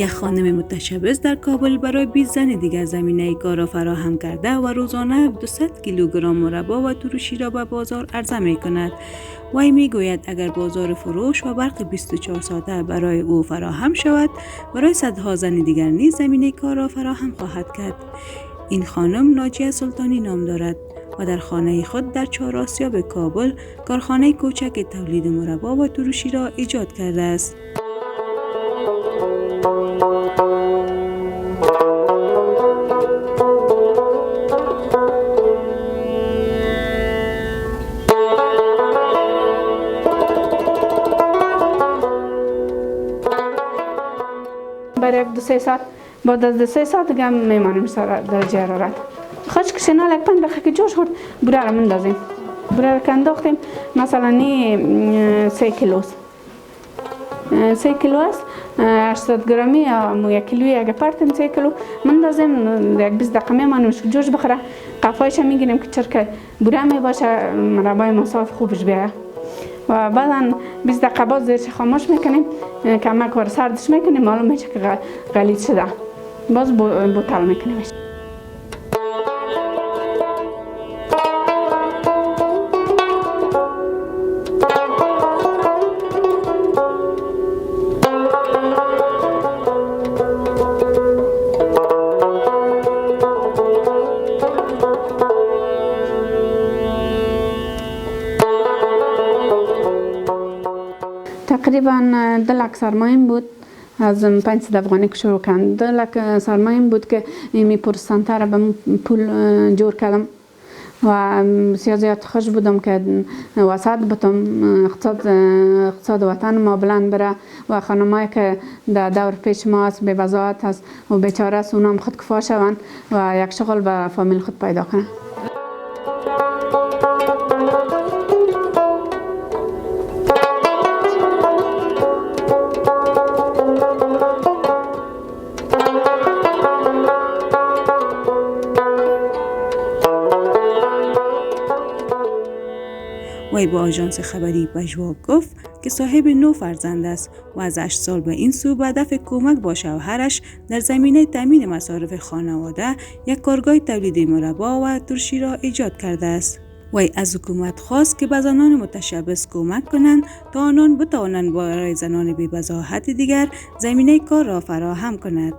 یک خانم متشبث در کابل برای 20 زن دیگر زمینه کار را فراهم کرده و روزانه 200 کیلوگرم مربا و ترشی را به بازار عرضه می کند. وی می گوید اگر بازار فروش و برق 24 ساعته برای او فراهم شود، برای صدها زن دیگر نیز زمینه کار را فراهم خواهد کرد. این خانم ناجیه سلطانی نام دارد و در خانه خود در چهارآسیاب کابل کارخانه کوچک تولید مربا و ترشی را ایجاد کرده است. برای 2-3 ساعت بعد از 2-3 ساعت دیگه میمانیم سر درجه حرارت. خشک شنا یک 5 دقیقه که جوش خورد بوره را مندازیم. بوره را که انداختیم مثلا 3 کیلوست. 3 کیلو است 800 گرمی یا 1 کیلویی اگه پرتیم 3 کیلو مندازیم یک 20 دقیقه میمانیم جوش بخوره. قفایش میگیریم که چرک بوره می باشه مربای ما صاف خوبش بیایه. و بعدا 20 دقیقه بعد زیرش خاموش میکنیم کمک ور سردش میکنیم معلوم میشه که غلیظ شده. باز بوتل میکنیم. تقریبا 2 لک سرمایه بود از 500 افغانی که شروع کردم. 2 لک سرمایه بود که می پرسنتر را به پول جور کردم و بسیار زیاد خوش بودم که وسط بودم اقتصاد وطن ما بلند بره و خانمایی که در دور پیش ما است به وضاحت است و بیچاره است اونم خود کفا شوند و یک شغل به فامیل خود پیدا کنند. وی با آژانس خبری پژوا گفت که صاحب 9 فرزند است و از 8 سال به این سو به هدف کمک با شوهرش در زمینه تامین مصارف خانواده یک کارگاه تولید مربا و ترشی را ایجاد کرده است. وی از حکومت خواست که به زنان متشبث کمک کنند تا آنان بتوانند برای زنان بی بضاعت دیگر زمینه کار را فراهم کند.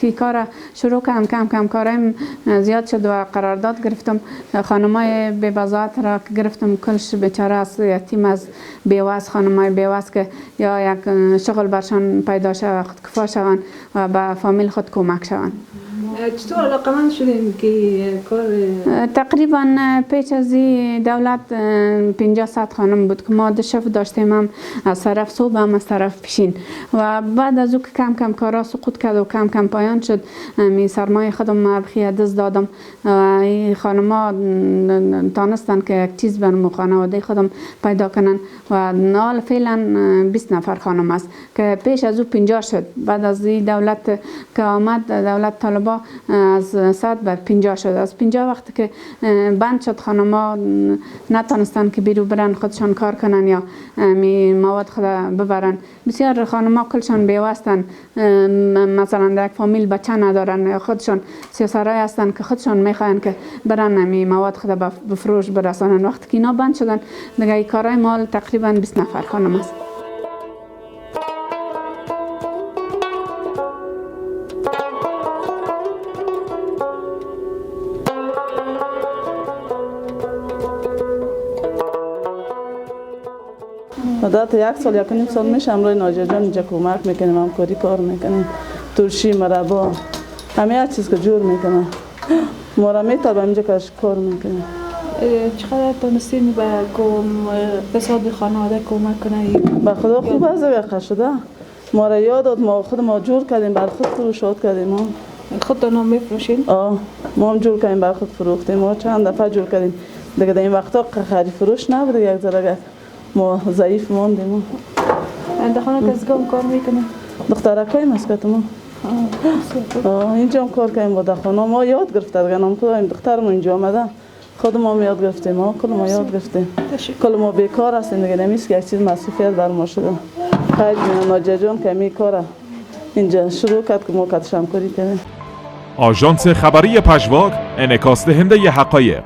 که کار شروع کردم کم کارم زیاد شد و قرارداد گرفتم. خانمای بی بضاعت را که گرفتم کلش بیچاره است، یتیم از بیوه خانمای بیوه که یا یک شغل برشان پیدا شود خود کفا شوند و به فامیل خود کمک شوند. چطور علاقمند شدین که کار؟ تقریبا پیش از دولت 50 صد خانم بود که ما 2 شف داشتیم، هم از طرف صبح هم از طرف پیشین و بعد از او که کم کم کارا سقوط کرد و کم کم پایان شد می سرمایه خودم بخیه دست دادم و این خانما تانستن که یک چیز برام خانواده خودم پیدا کنن و حال فعلا 20 نفر خانم است که پیش از او 50 شد. بعد از این دولت که آمد دولت طالبا از 100 به 50 شد. از 50 وقتی که بند شد خانما نتانستن که بیرو برن خودشان کار کنن یا مواد خود ببرن. بسیار خانما کلشان بیوه هستن، مثلا در یک فامیل بچه ندارن، خودشان سیاسرای هستن که خودشان میخواین که برن مواد خود به فروش برسانن. وقتی که اینا بند شدن دیگه این کارهای مال تقریبا 20 نفر خانم است. مدت 1 سال 1.5 سال میشه همراه ناجیه جان اینجا کمک میکنیم، همکاری کار میکنیم، ترشی مربا همه چیز که جور میکنم. ما را میطلبم اینجا که کار میکنیم. چقدر تونستین به اقتصاد خانواده کمک کنید؟ به خدا خوب از وقت شده. ما را یاد داد، ما خود ما جور کردیم، بر خود فروشات کردیم. خودتون هم میفروشین؟ ما هم جور کردیم، بر خود فروختیم. ما چند دفعه جور کردیم. دیگه در این وقتا خرید فروش نبود، یک ذره ما ضعیف ماندیم. در خانه کسگاه کار میکنه؟ دخترکای مسکت ما اینجا هم کار کنیم با دخانه. ما یاد گرفته دیگه نام خدا این دخترمون اینجا آمده خود ما یاد گرفتیم. ما کل ما یاد گرفتیم. کل ما بیکار هستیم دیگه نمیست که یک چیز مسئولیت بر ما شده. خیلی ناجا جان که می کاره اینجا شروع کرد که ما کتش همکاری کنیم. آژانس خبری پژواک انعکاس دهنده ی حقایق.